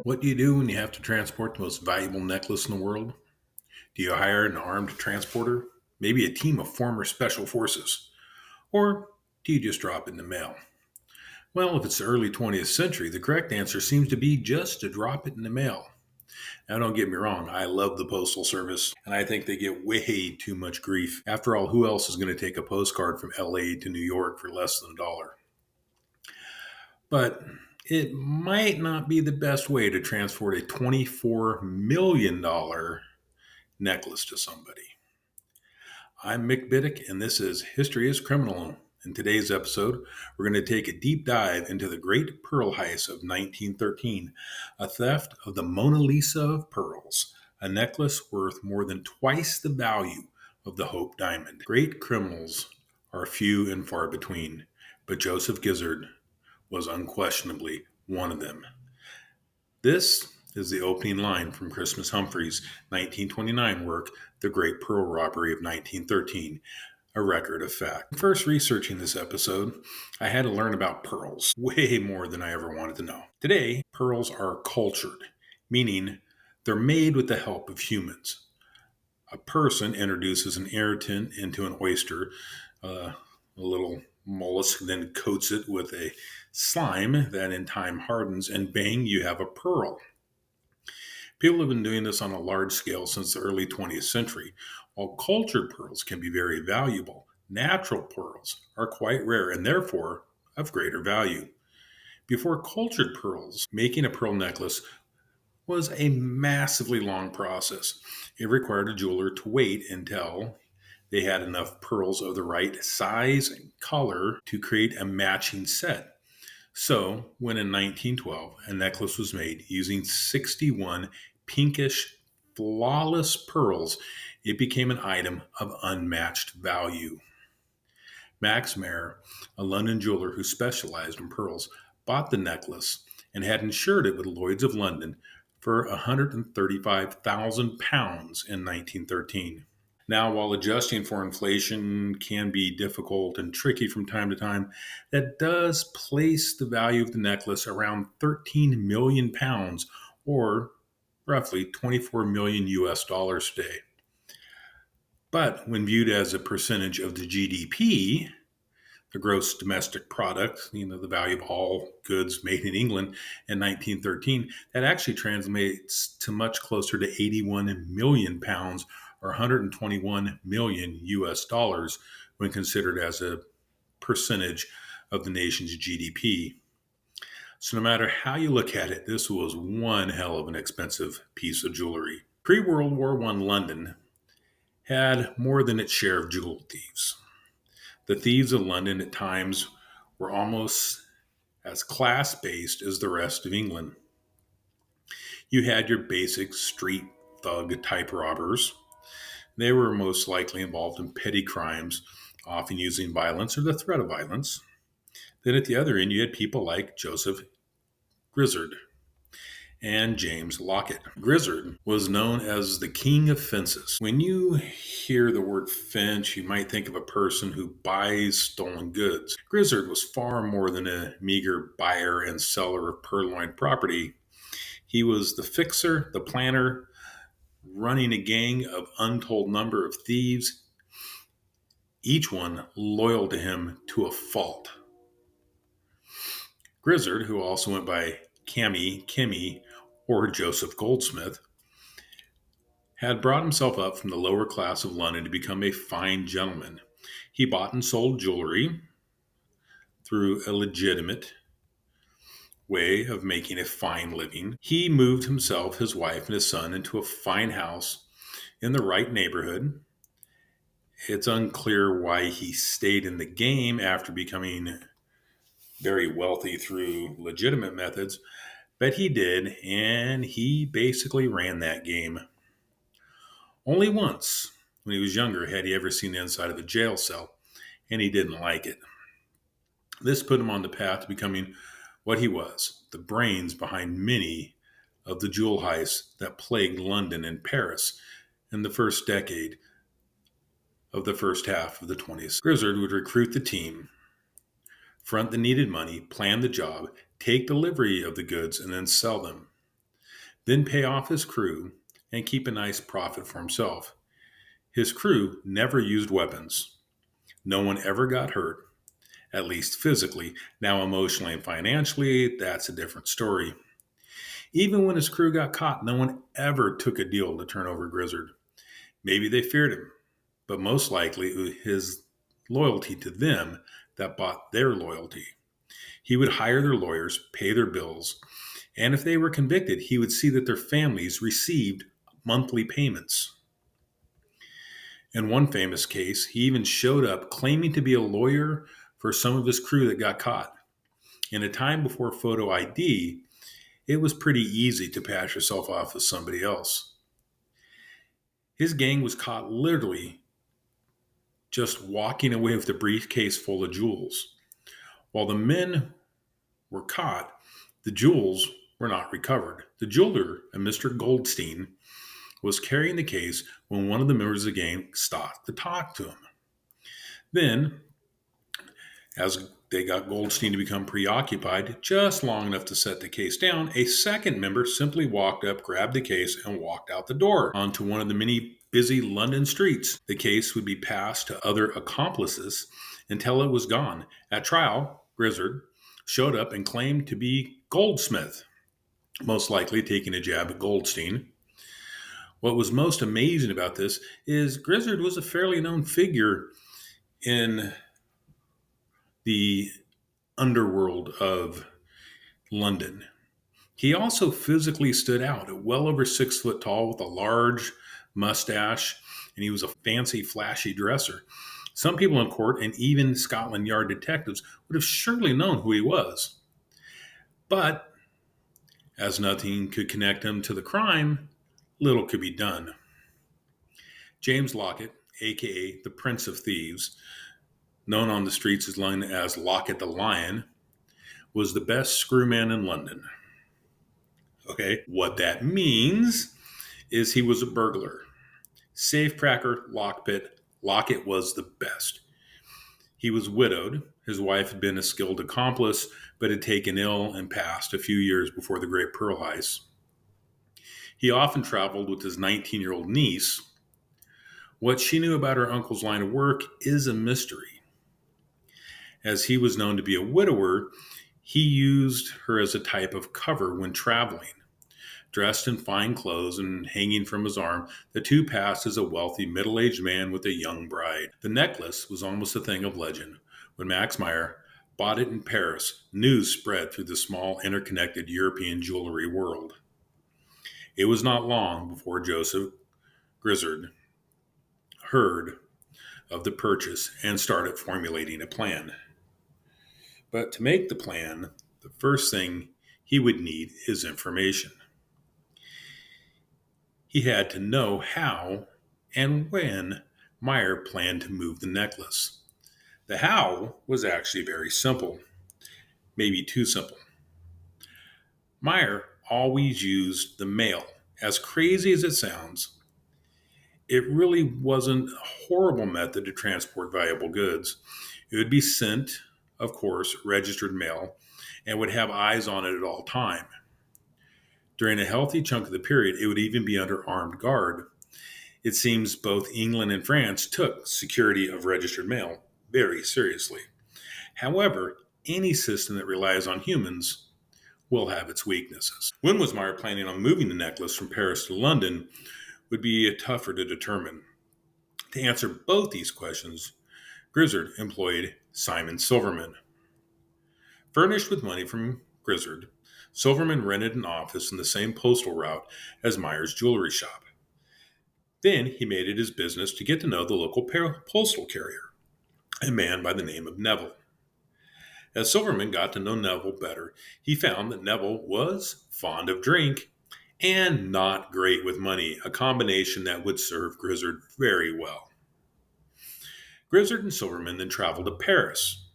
What do you do when you have to transport the most valuable necklace in the world? Do you hire an armed transporter? Maybe a team of former special forces? Or do you just drop it in the mail? Well, if it's the early 20th century, the correct answer seems to be just to drop it in the mail. Now, don't get me wrong, I love the Postal Service, and I think they get way too much grief. After all, who else is going to take a postcard from LA to New York for less than a dollar? But it might not be the best way to transport a $24 million necklace to somebody. I'm Mick Biddick, and this is History is Criminal. In today's episode, we're going to take a deep dive into the Great Pearl Heist of 1913, a theft of the Mona Lisa of pearls, a necklace worth more than twice the value of the Hope Diamond. Great criminals are few and far between, but Joseph Gizzard was unquestionably one of them. This is the opening line from Christmas Humphrey's 1929 work, The Great Pearl Robbery of 1913, a record of fact. First researching this episode, I had to learn about pearls, way more than I ever wanted to know. Today, pearls are cultured, meaning they're made with the help of humans. A person introduces an irritant into an oyster, a little mollusk then coats it with a slime that in time hardens, and bang, you have a pearl. People have been doing this on a large scale since the early 20th century. While cultured pearls can be very valuable, natural pearls are quite rare and therefore of greater value. Before cultured pearls, making a pearl necklace was a massively long process. It required a jeweler to wait until they had enough pearls of the right size and color to create a matching set. So, when in 1912 a necklace was made using 61 pinkish, flawless pearls, it became an item of unmatched value. Max Mayer, a London jeweler who specialized in pearls, bought the necklace and had insured it with Lloyd's of London for £135,000 in 1913. Now, while adjusting for inflation can be difficult and tricky from time to time, that does place the value of the necklace around 13 million pounds or roughly 24 million US dollars today. But when viewed as a percentage of the GDP, the gross domestic product, the value of all goods made in England in 1913, that actually translates to much closer to 81 million pounds or 121 million US dollars when considered as a percentage of the nation's GDP. So no matter how you look at it, this was one hell of an expensive piece of jewelry. Pre-World War I London had more than its share of jewel thieves. The thieves of London at times were almost as class-based as the rest of England. You had your basic street thug type robbers. They were most likely involved in petty crimes, often using violence or the threat of violence. Then at the other end, you had people like Joseph Gizzard and James Lockett. Gizzard was known as the king of fences. When you hear the word fence, you might think of a person who buys stolen goods. Gizzard was far more than a meager buyer and seller of purloined property. He was the fixer, the planner, running a gang of untold number of thieves, each one loyal to him to a fault. Gizzard, who also went by Kimmy, or Joseph Goldsmith, had brought himself up from the lower class of London to become a fine gentleman. He bought and sold jewelry through a legitimate way of making a fine living. He moved himself, his wife, and his son into a fine house in the right neighborhood. It's unclear why he stayed in the game after becoming very wealthy through legitimate methods, but he did, and he basically ran that game. Only once, when he was younger, had he ever seen the inside of a jail cell, and he didn't like it. This put him on the path to becoming what he was, the brains behind many of the jewel heists that plagued London and Paris in the first decade of the first half of the 20th. Gizzard would recruit the team, front the needed money, plan the job, take delivery of the goods, and then sell them. then pay off his crew and keep a nice profit for himself. His crew never used weapons. No one ever got hurt, at least physically. Now, emotionally and financially, that's a different story. Even when his crew got caught, no one ever took a deal to turn over Grizzard. Maybe they feared him, but most likely it was his loyalty to them that bought their loyalty. He would hire their lawyers, pay their bills, and if they were convicted, he would see that their families received monthly payments. In one famous case, he even showed up claiming to be a lawyer for some of his crew that got caught. In a time before photo ID, it was pretty easy to pass yourself off as somebody else. His gang was caught literally just walking away with a briefcase full of jewels. While the men were caught, the jewels were not recovered. The jeweler, a Mr. Goldstein, was carrying the case when one of the members of the gang stopped to talk to him. Then, as they got Goldstein to become preoccupied just long enough to set the case down, a second member simply walked up, grabbed the case, and walked out the door onto one of the many busy London streets. The case would be passed to other accomplices until it was gone. At trial, Grizzard showed up and claimed to be Goldsmith, most likely taking a jab at Goldstein. What was most amazing about this is Grizzard was a fairly known figure in the underworld of London. He also physically stood out at well over 6 foot tall with a large mustache, and he was a fancy, flashy dresser. Some people in court and even Scotland Yard detectives would have surely known who he was. But as nothing could connect him to the crime, little could be done. James Lockett, aka the Prince of Thieves, known on the streets as Lockett the Lion, was the best screwman in London. Okay, what that means is he was a burglar. Safecracker, lockpit, Lockett was the best. He was widowed. His wife had been a skilled accomplice, but had taken ill and passed a few years before the Great Pearl Heist. He often traveled with his 19-year-old niece. What she knew about her uncle's line of work is a mystery. As he was known to be a widower, he used her as a type of cover when traveling. Dressed in fine clothes and hanging from his arm, the two passed as a wealthy middle-aged man with a young bride. The necklace was almost a thing of legend. When Max Meyer bought it in Paris, news spread through the small, interconnected European jewelry world. It was not long before Joseph Grizzard heard of the purchase and started formulating a plan. But to make the plan, the first thing he would need is information. He had to know how and when Meyer planned to move the necklace. The how was actually very simple, maybe too simple. Meyer always used the mail. As crazy as it sounds, it really wasn't a horrible method to transport valuable goods. It would be sent, of course, registered mail, and would have eyes on it at all time. During a healthy chunk of the period, it would even be under armed guard. It seems both England and France took security of registered mail very seriously. However, any system that relies on humans will have its weaknesses. When was Meyer planning on moving the necklace from Paris to London would be tougher to determine. To answer both these questions, Grizzard employed Simon Silverman. Furnished with money from Grizzard, Silverman rented an office in the same postal route as Meyer's jewelry shop. Then he made it his business to get to know the local postal carrier, a man by the name of Neville. As Silverman got to know Neville better, he found that Neville was fond of drink and not great with money, a combination that would serve Grizzard very well. Grizzard and Silverman then traveled to Paris.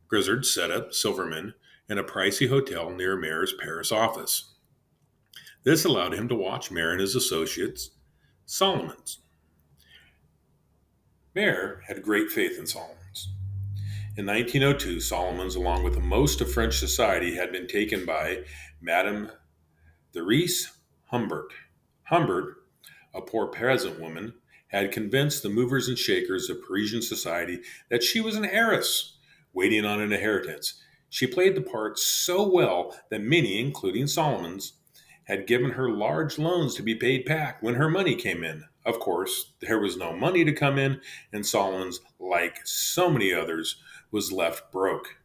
Grizzard set up Silverman in a pricey hotel near Mayer's Paris office. This allowed him to watch Mayer and his associates, Solomons. Mayer had great faith in Solomons. In 1902, Solomons, along with most of French society, had been taken by Madame Therese Humbert. Humbert, a poor peasant woman, had convinced the movers and shakers of Parisian society that she was an heiress waiting on an inheritance. She played the part so well that many, including Solomon's, had given her large loans to be paid back when her money came in. Of course, there was no money to come in, and Solomon's, like so many others, was left broke.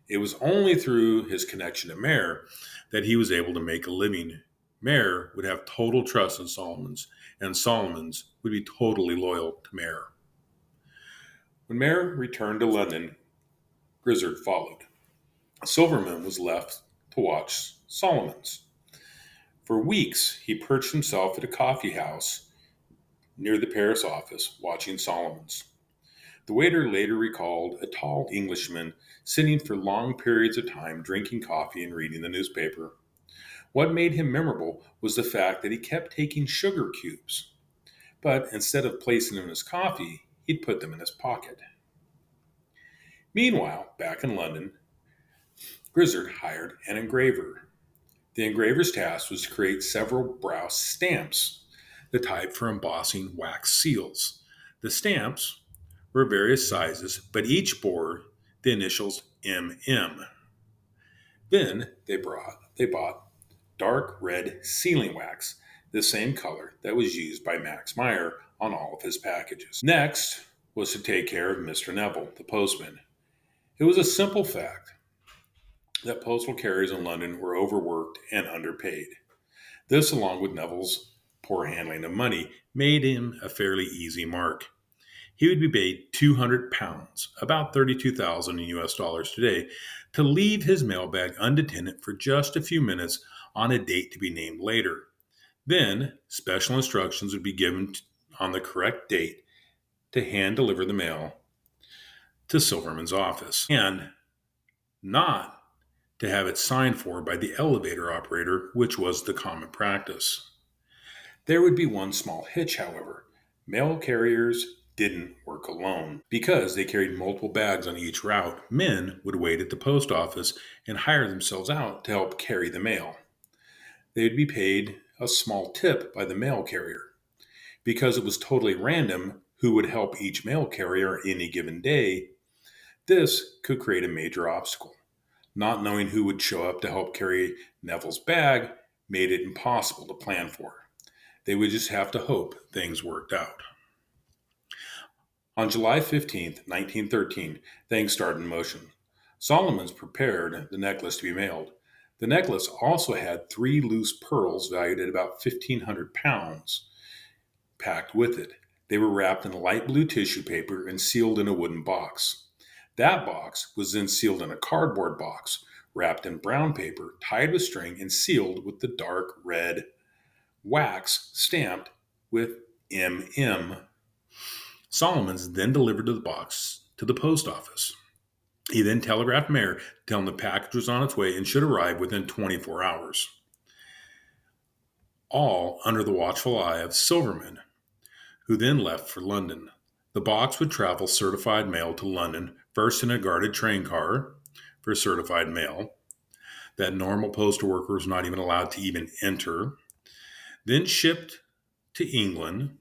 It was only through his connection to Mayer that he was able to make a living. Mayer would have total trust in Solomon's, and Solomon's would be totally loyal to Mayer. When Mayer returned to London, Grizzard followed. Silverman was left to watch Solomon's. For weeks, he perched himself at a coffee house near the Paris office, watching Solomon's. The waiter later recalled a tall Englishman sitting for long periods of time drinking coffee and reading the newspaper. What made him memorable was the fact that he kept taking sugar cubes, but instead of placing them in his coffee, he'd put them in his pocket. Meanwhile, back in London, Grizzard hired an engraver. The engraver's task was to create several brass stamps, the type for embossing wax seals. The stamps were various sizes, but each bore the initials MM. Then they bought dark red sealing wax, the same color that was used by Max Meyer on all of his packages. Next was to take care of Mr. Neville, the postman. It was a simple fact that postal carriers in London were overworked and underpaid. This, along with Neville's poor handling of money, made him a fairly easy mark. He would be paid £200, about 32,000 in US dollars today, to leave his mailbag unattended for just a few minutes on a date to be named later. Then, special instructions would be given on the correct date to hand deliver the mail to Silverman's office, and not to have it signed for by the elevator operator, which was the common practice. There would be one small hitch, however. Mail carriers didn't work alone. Because they carried multiple bags on each route, men would wait at the post office and hire themselves out to help carry the mail. They would be paid a small tip by the mail carrier. Because it was totally random who would help each mail carrier any given day, this could create a major obstacle. Not knowing who would show up to help carry Neville's bag made it impossible to plan for. They would just have to hope things worked out. On July 15, 1913, things started in motion. Solomon's prepared the necklace to be mailed. The necklace also had 3 loose pearls valued at about 1,500 pounds packed with it. They were wrapped in light blue tissue paper and sealed in a wooden box. That box was then sealed in a cardboard box, wrapped in brown paper, tied with string, and sealed with the dark red wax stamped with MM. Solomon's then delivered the box to the post office. He then telegraphed Mayer to tell him the package was on its way and should arrive within 24 hours. All under the watchful eye of Silverman, who then left for London. The box would travel certified mail to London, first in a guarded train car for certified mail that normal postal workers were not even allowed to even enter, then shipped to England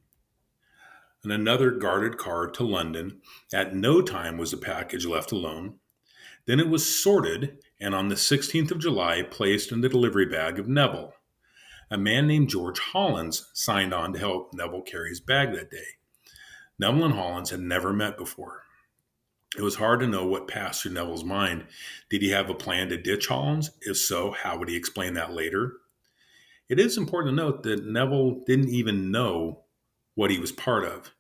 in another guarded car to London. At no time was the package left alone. Then it was sorted and on the 16th of July placed in the delivery bag of Neville. A man named George Hollins signed on to help Neville carry his bag that day. Neville and Hollins had never met before. It was hard to know what passed through Neville's mind. Did he have a plan to ditch Hollins? If so, how would he explain that later? It is important to note that Neville didn't even know what he was part of.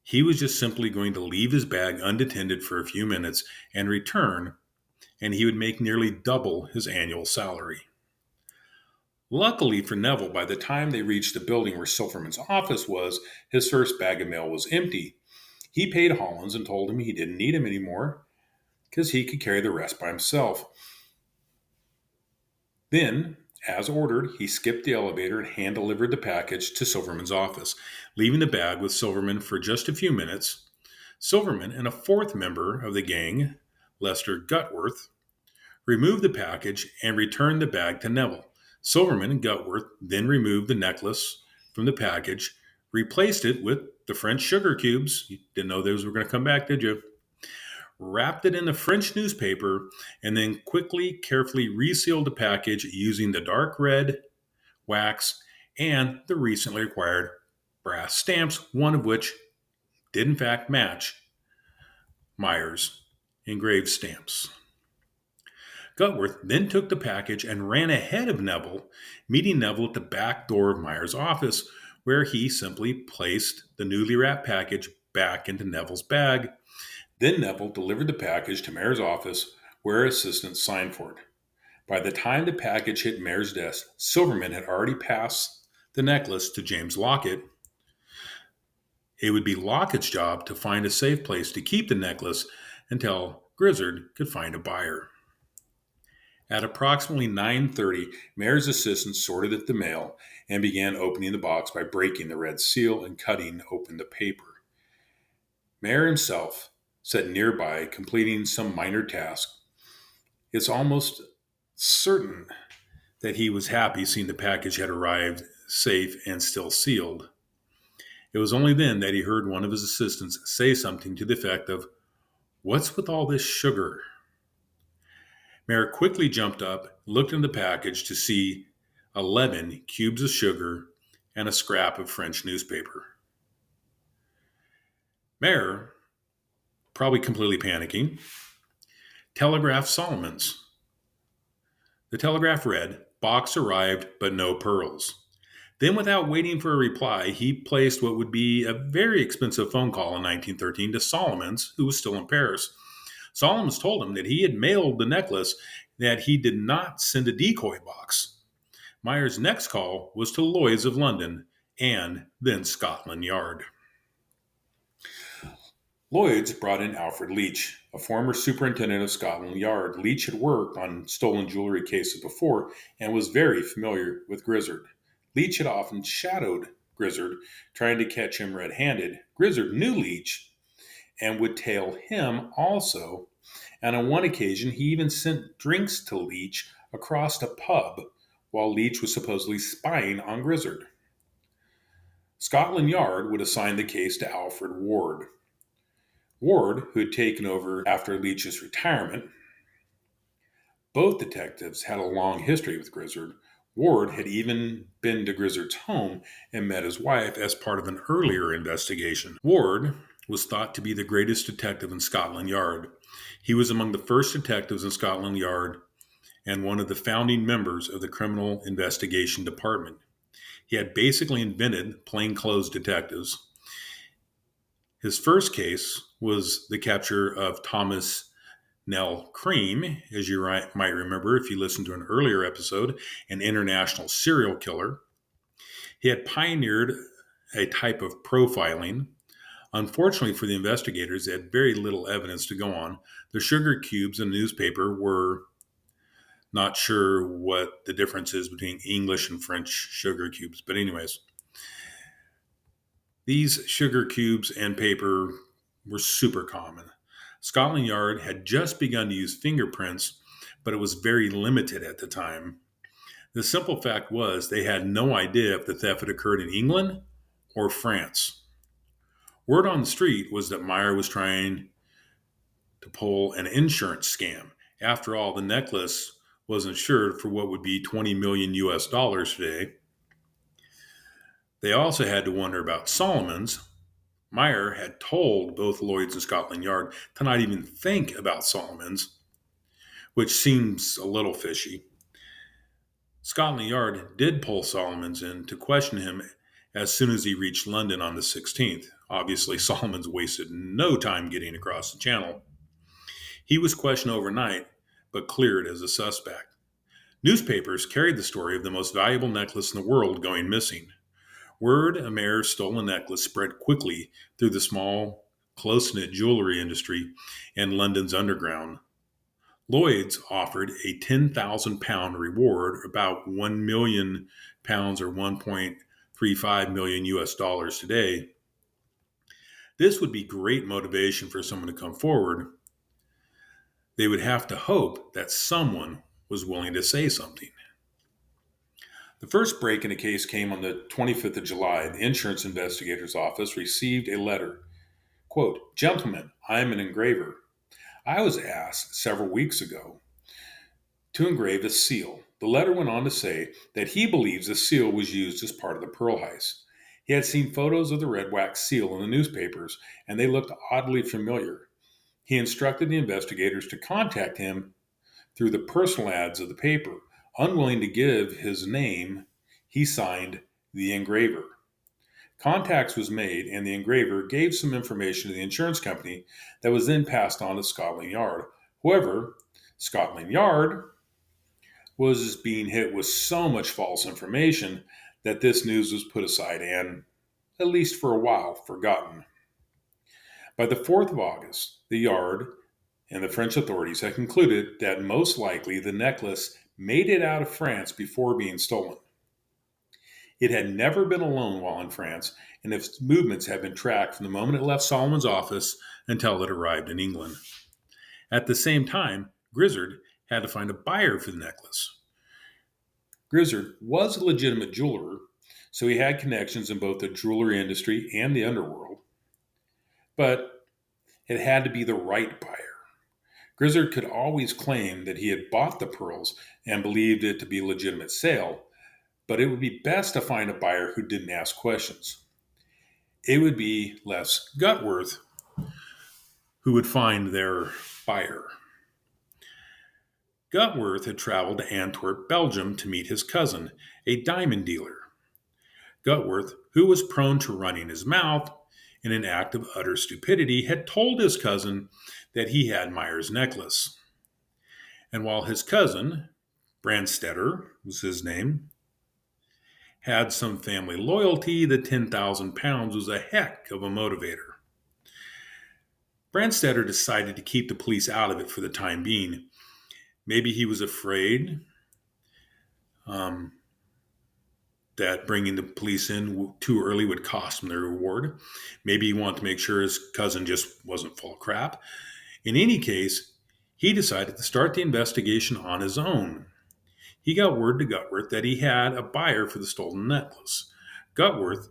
He was just simply going to leave his bag unattended for a few minutes and return, and he would make nearly double his annual salary. Luckily for Neville, by the time they reached the building where Silverman's office was, his first bag of mail was empty. He paid Hollins and told him he didn't need him anymore because he could carry the rest by himself. Then, as ordered, he skipped the elevator and hand-delivered the package to Silverman's office, leaving the bag with Silverman for just a few minutes. Silverman and a fourth member of the gang, Lester Gutworth, removed the package and returned the bag to Neville. Silverman and Gutworth then removed the necklace from the package, replaced it with the French sugar cubes. You didn't know those were going to come back, did you? Wrapped it in the French newspaper, and then quickly, carefully resealed the package using the dark red wax and the recently acquired brass stamps, one of which did in fact match Meyer's engraved stamps. Gutworth then took the package and ran ahead of Neville, meeting Neville at the back door of Meyer's office, where he simply placed the newly wrapped package back into Neville's bag. Then Neville delivered the package to Meyer's office, where assistants signed for it. By the time the package hit Meyer's desk, Silverman had already passed the necklace to James Lockett. It would be Lockett's job to find a safe place to keep the necklace until Grizzard could find a buyer. At approximately 9:30, Meyer's assistant sorted the mail and began opening the box by breaking the red seal and cutting open the paper. Meyer himself sat nearby, completing some minor task. It's almost certain that he was happy seeing the package had arrived safe and still sealed. It was only then that he heard one of his assistants say something to the effect of, "What's with all this sugar?" Meyer quickly jumped up, looked in the package to see 11 cubes of sugar and a scrap of French newspaper. Meyer, probably completely panicking, telegraphed Solomons. The telegraph read, "Box arrived, but no pearls." Then, without waiting for a reply, he placed what would be a very expensive phone call in 1913 to Solomons, who was still in Paris. Solomons told him that he had mailed the necklace, that he did not send a decoy box. Meyer's next call was to Lloyd's of London and then Scotland Yard. Lloyd's brought in Alfred Leach, a former superintendent of Scotland Yard. Leach had worked on stolen jewelry cases before and was very familiar with Grizzard. Leach had often shadowed Grizzard, trying to catch him red-handed. Grizzard knew Leach and would tail him also, and on one occasion he even sent drinks to Leach across a pub while Leach was supposedly spying on Grizzard. Scotland Yard would assign the case to Alfred Ward. Ward, who had taken over after Leach's retirement. Both detectives had a long history with Grizzard. Ward had even been to Grizzard's home and met his wife as part of an earlier investigation. Ward was thought to be the greatest detective in Scotland Yard. He was among the first detectives in Scotland Yard and one of the founding members of the Criminal Investigation Department. He had basically invented plainclothes detectives. His first case was the capture of Thomas Nell Cream, as you might remember if you listened to an earlier episode, an international serial killer. He had pioneered a type of profiling. Unfortunately for the investigators, they had very little evidence to go on. The sugar cubes in the newspaper were not sure what the difference is between English and French sugar cubes. But anyways, these sugar cubes and paper were super common. Scotland Yard had just begun to use fingerprints, but it was very limited at the time. The simple fact was they had no idea if the theft had occurred in England or France. Word on the street was that Meyer was trying to pull an insurance scam. After all, the necklace was insured for what would be 20 million US dollars today. They also had to wonder about Solomons. Meyer had told both Lloyd's and Scotland Yard to not even think about Solomons, which seems a little fishy. Scotland Yard did pull Solomons in to question him as soon as he reached London on the 16th. Obviously, Solomons wasted no time getting across the channel. He was questioned overnight, but cleared as a suspect. Newspapers carried the story of the most valuable necklace in the world going missing. Word of Meyer's stolen necklace spread quickly through the small, close-knit jewelry industry and London's underground. Lloyd's offered a £10,000 reward, about £1 million or 1.35 million US dollars today. This would be great motivation for someone to come forward. They would have to hope that someone was willing to say something. The first break in the case came on the 25th of July. The insurance investigator's office received a letter. Quote, "Gentlemen, I am an engraver. I was asked several weeks ago to engrave a seal." The letter went on to say that he believes the seal was used as part of the pearl heist. He had seen photos of the red wax seal in the newspapers, and they looked oddly familiar. He instructed the investigators to contact him through the personal ads of the paper. Unwilling to give his name, he signed the engraver. Contacts was made, and the engraver gave some information to the insurance company that was then passed on to Scotland Yard. However, Scotland Yard was being hit with so much false information that this news was put aside and, at least for a while, forgotten. By the 4th of August, the Yard and the French authorities had concluded that most likely the necklace made it out of France before being stolen. It had never been alone while in France, and its movements had been tracked from the moment it left Solomon's office until it arrived in England. At the same time, Grizzard had to find a buyer for the necklace. Grizzard was a legitimate jeweler, so he had connections in both the jewelry industry and the underworld, but it had to be the right buyer. Grizzard could always claim that he had bought the pearls and believed it to be a legitimate sale, but it would be best to find a buyer who didn't ask questions. It would be Les Gutworth who would find their buyer. Gutworth had traveled to Antwerp, Belgium to meet his cousin, a diamond dealer. Gutworth, who was prone to running his mouth in an act of utter stupidity, had told his cousin that he had Meyer's necklace. And while his cousin, Brandstetter was his name, had some family loyalty, the £10,000 was a heck of a motivator. Brandstetter decided to keep the police out of it for the time being. Maybe he was afraid that bringing the police in too early would cost him their reward. Maybe he wanted to make sure his cousin just wasn't full of crap. In any case, he decided to start the investigation on his own. He got word to Gutworth that he had a buyer for the stolen necklace. Gutworth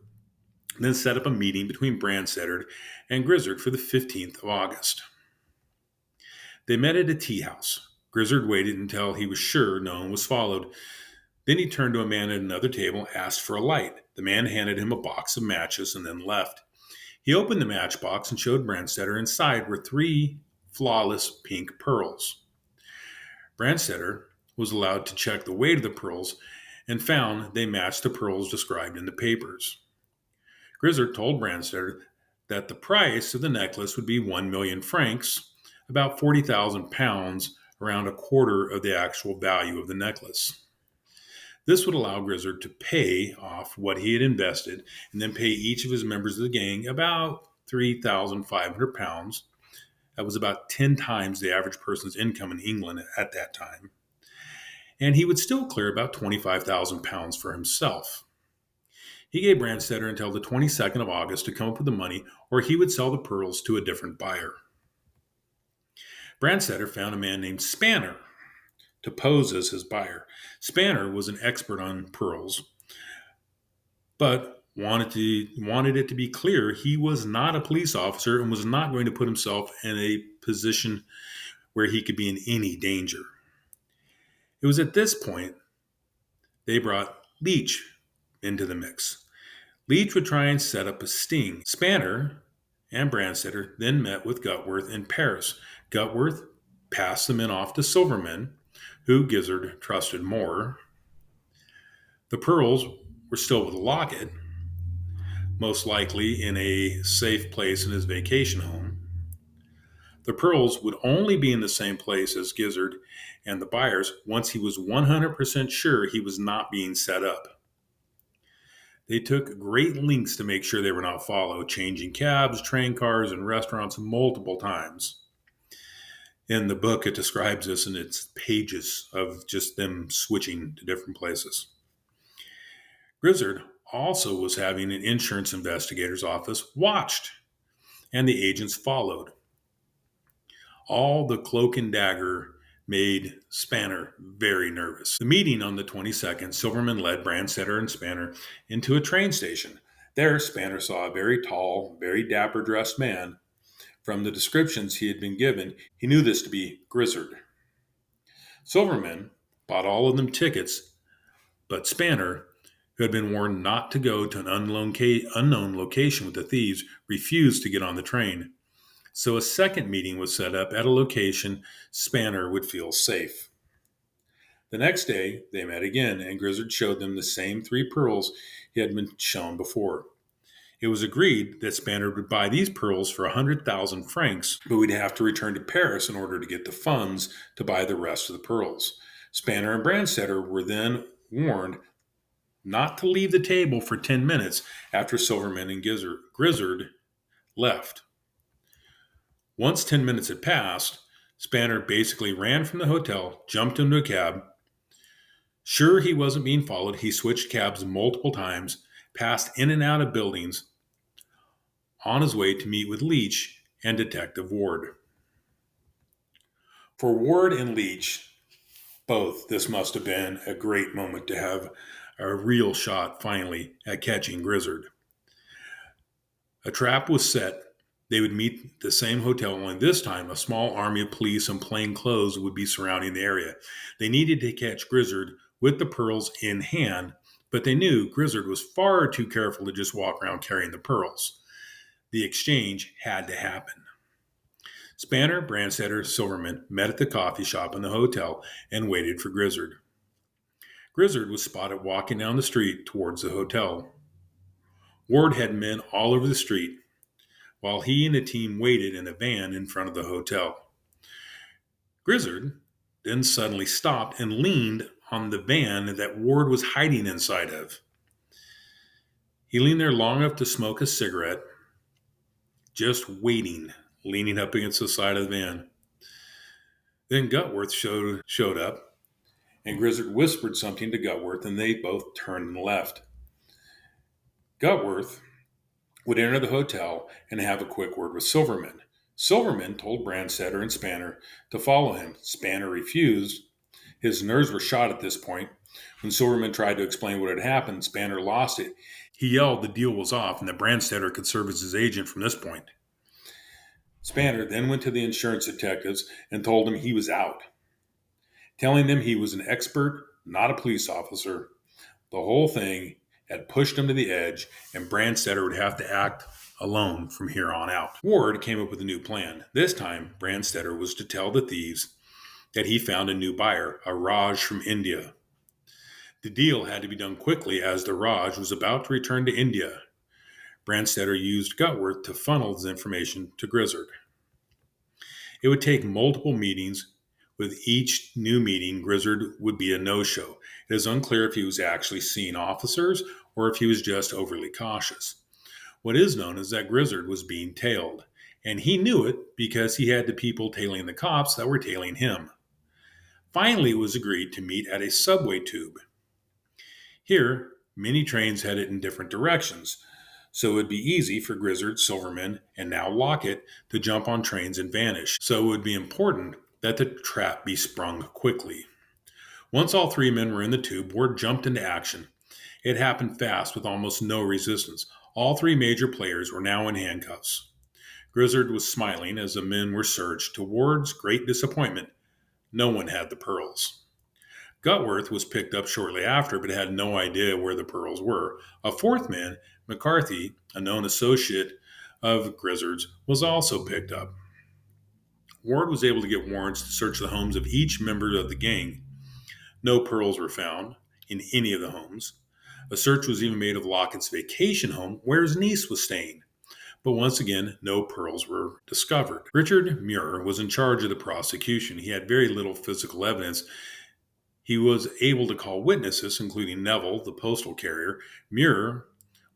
then set up a meeting between Brandstetter and Grizzard for the 15th of August. They met at a tea house. Grizzard waited until he was sure no one was followed. Then he turned to a man at another table and asked for a light. The man handed him a box of matches and then left. He opened the matchbox and showed Brandstetter inside were 3 flawless pink pearls. Brandstetter was allowed to check the weight of the pearls and found they matched the pearls described in the papers. Grizzard told Brandstetter that the price of the necklace would be 1 million francs, about 40,000 pounds, around a quarter of the actual value of the necklace. This would allow Grizzard to pay off what he had invested and then pay each of his members of the gang about 3,500 pounds. That was about 10 times the average person's income in England at that time. And he would still clear about 25,000 pounds for himself. He gave Brandstetter until the 22nd of August to come up with the money, or he would sell the pearls to a different buyer. Brandstetter found a man named Spanner to pose as his buyer. Spanner was an expert on pearls, but wanted it to be clear he was not a police officer and was not going to put himself in a position where he could be in any danger. It was at this point they brought Leach into the mix. Leach would try and set up a sting. Spanner and Brandstetter then met with Gutworth in Paris. Gutworth passed the men off to Silverman, who Gizzard trusted more. The pearls were still with the locket, most likely in a safe place in his vacation home. The pearls would only be in the same place as Gizzard and the buyers once he was 100% sure he was not being set up. They took great lengths to make sure they were not followed, changing cabs, train cars, and restaurants multiple times. In the book, it describes this in its pages of just them switching to different places. Grizzard also was having an insurance investigator's office watched, and the agents followed. All the cloak and dagger made Spanner very nervous. The meeting on the 22nd, Silverman led Brandstetter and Spanner into a train station. There, Spanner saw a very tall, very dapper dressed man. From the descriptions he had been given, he knew this to be Grizzard. Silverman bought all of them tickets, but Spanner, who had been warned not to go to an unknown location with the thieves, refused to get on the train. So a second meeting was set up at a location Spanner would feel safe. The next day, they met again, and Grizzard showed them the same 3 pearls he had been shown before. It was agreed that Spanner would buy these pearls for 100,000 francs, but we'd have to return to Paris in order to get the funds to buy the rest of the pearls. Spanner and Brandstetter were then warned not to leave the table for 10 minutes after Silverman and Grizzard left. Once 10 minutes had passed, Spanner basically ran from the hotel, jumped into a cab. Sure he wasn't being followed, he switched cabs multiple times, passed in and out of buildings, on his way to meet with Leach and Detective Ward. For Ward and Leach, both, this must have been a great moment to have a real shot finally at catching Grizzard. A trap was set. They would meet the same hotel, only this time a small army of police in plain clothes would be surrounding the area. They needed to catch Grizzard with the pearls in hand, but they knew Grizzard was far too careful to just walk around carrying the pearls. The exchange had to happen. Spanner, Brandstetter, Silverman met at the coffee shop in the hotel and waited for Grizzard. Grizzard was spotted walking down the street towards the hotel. Ward had men all over the street, while he and the team waited in a van in front of the hotel. Grizzard then suddenly stopped and leaned on the van that Ward was hiding inside of. He leaned there long enough to smoke a cigarette, just waiting, leaning up against the side of the van. Then Gutworth showed up, and Grizzard whispered something to Gutworth, and they both turned and left. Gutworth would enter the hotel and have a quick word with Silverman. Silverman told Brandstetter and Spanner to follow him. Spanner refused. His nerves were shot at this point. When Silverman tried to explain what had happened, Spanner lost it. He yelled the deal was off and that Brandstetter could serve as his agent from this point. Spanner then went to the insurance detectives and told them he was out, telling them he was an expert, not a police officer. The whole thing had pushed him to the edge, and Brandstetter would have to act alone from here on out. Ward came up with a new plan. This time, Brandstetter was to tell the thieves that he found a new buyer, a Raj from India. The deal had to be done quickly as the Raj was about to return to India. Brandstetter used Gutworth to funnel his information to Grizzard. It would take multiple meetings. With each new meeting, Grizzard would be a no-show. It is unclear if he was actually seeing officers or if he was just overly cautious. What is known is that Grizzard was being tailed, and he knew it because he had the people tailing the cops that were tailing him. Finally, it was agreed to meet at a subway tube. Here, many trains headed in different directions, so it would be easy for Grizzard, Silverman, and now Lockett to jump on trains and vanish. So it would be important that the trap be sprung quickly. Once all 3 men were in the tube, Ward jumped into action. It happened fast with almost no resistance. All 3 major players were now in handcuffs. Grizzard was smiling as the men were searched. To Ward's great disappointment, no one had the pearls. Gutworth was picked up shortly after, but had no idea where the pearls were. A 4th man, McCarthy, a known associate of Grizzard's, was also picked up. Ward was able to get warrants to search the homes of each member of the gang. No pearls were found in any of the homes. A search was even made of Lockett's vacation home, where his niece was staying. But once again, no pearls were discovered. Richard Muir was in charge of the prosecution. He had very little physical evidence. He was able to call witnesses, including Neville, the postal carrier. Muir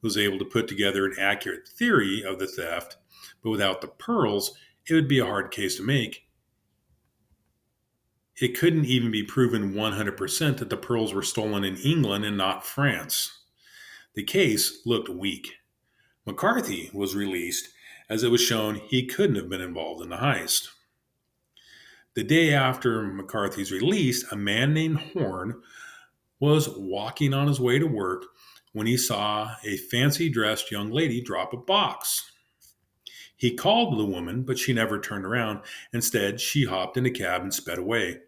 was able to put together an accurate theory of the theft, but without the pearls, it would be a hard case to make. It couldn't even be proven 100% that the pearls were stolen in England and not France. The case looked weak. McCarthy was released as it was shown he couldn't have been involved in the heist. The day after McCarthy's release, a man named Horn was walking on his way to work when he saw a fancy dressed young lady drop a box. He called the woman, but she never turned around. Instead, she hopped in a cab and sped away.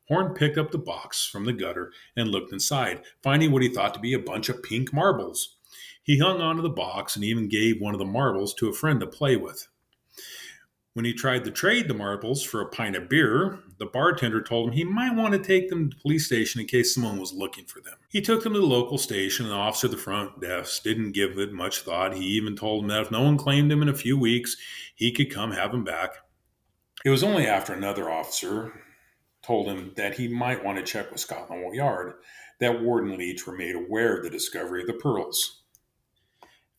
Horn picked up the box from the gutter and looked inside, finding what he thought to be a bunch of pink marbles. He hung onto the box and even gave one of the marbles to a friend to play with. When he tried to trade the marbles for a pint of beer, the bartender told him he might want to take them to the police station in case someone was looking for them. He took them to the local station, and the officer at the front desk didn't give it much thought. He even told him that if no one claimed him in a few weeks, he could come have him back. It was only after another officer told him that he might want to check with Scotland Yard that Warden Leach were made aware of the discovery of the pearls.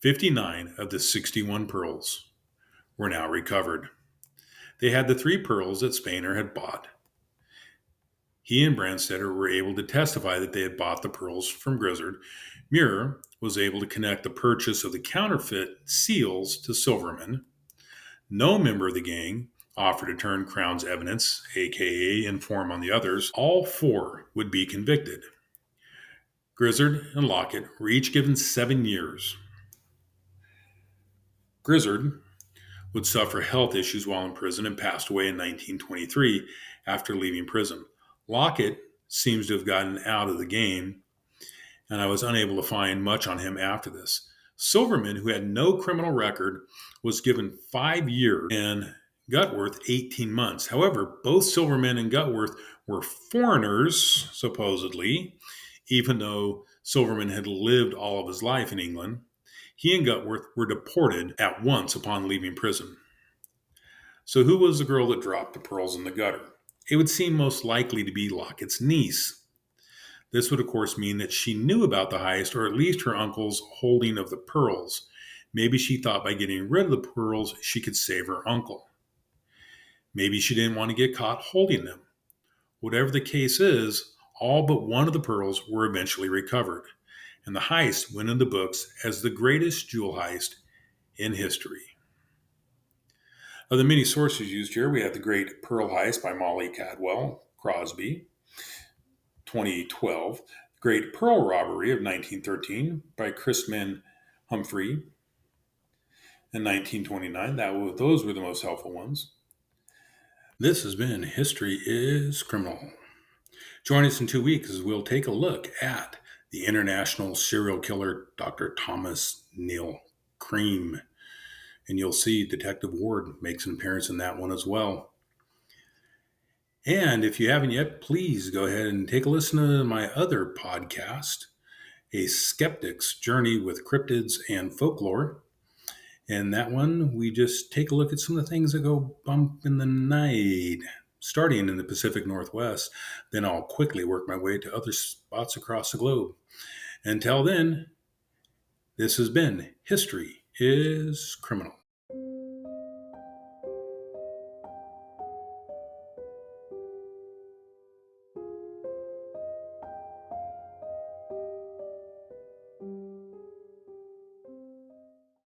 59 of the 61 pearls were now recovered. They had the 3 pearls that Spener had bought. He and Brandstetter were able to testify that they had bought the pearls from Grizzard. Muir was able to connect the purchase of the counterfeit seals to Silverman. No member of the gang offered to turn Crown's evidence, aka inform on the others. All 4 would be convicted. Grizzard and Lockett were each given 7 years. Grizzard would suffer health issues while in prison and passed away in 1923 after leaving prison. Lockett seems to have gotten out of the game, and I was unable to find much on him after this. Silverman, who had no criminal record, was given 5 years and Gutworth 18 months. However, both Silverman and Gutworth were foreigners, supposedly, even though Silverman had lived all of his life in England. He and Gutworth were deported at once upon leaving prison. So who was the girl that dropped the pearls in the gutter? It would seem most likely to be Lockett's niece. This would, of course, mean that she knew about the heist, or at least her uncle's holding of the pearls. Maybe she thought by getting rid of the pearls, she could save her uncle. Maybe she didn't want to get caught holding them. Whatever the case is, all but one of the pearls were eventually recovered, and the heist went in the books as the greatest jewel heist in history. Of the many sources used here, we have The Great Pearl Heist by Molly Cadwell Crosby, 2012. Great Pearl Robbery of 1913 by Chrisman Humphrey in 1929. Those were the most helpful ones. This has been History is Criminal. Join us in 2 weeks as we'll take a look at the international serial killer Dr. Thomas Neil Cream. And you'll see Detective Ward makes an appearance in that one as well. And if you haven't yet, please go ahead and take a listen to my other podcast, A Skeptic's Journey with Cryptids and Folklore. And that one, we just take a look at some of the things that go bump in the night, starting in the Pacific Northwest. Then I'll quickly work my way to other spots across the globe. Until then, this has been History is Criminal.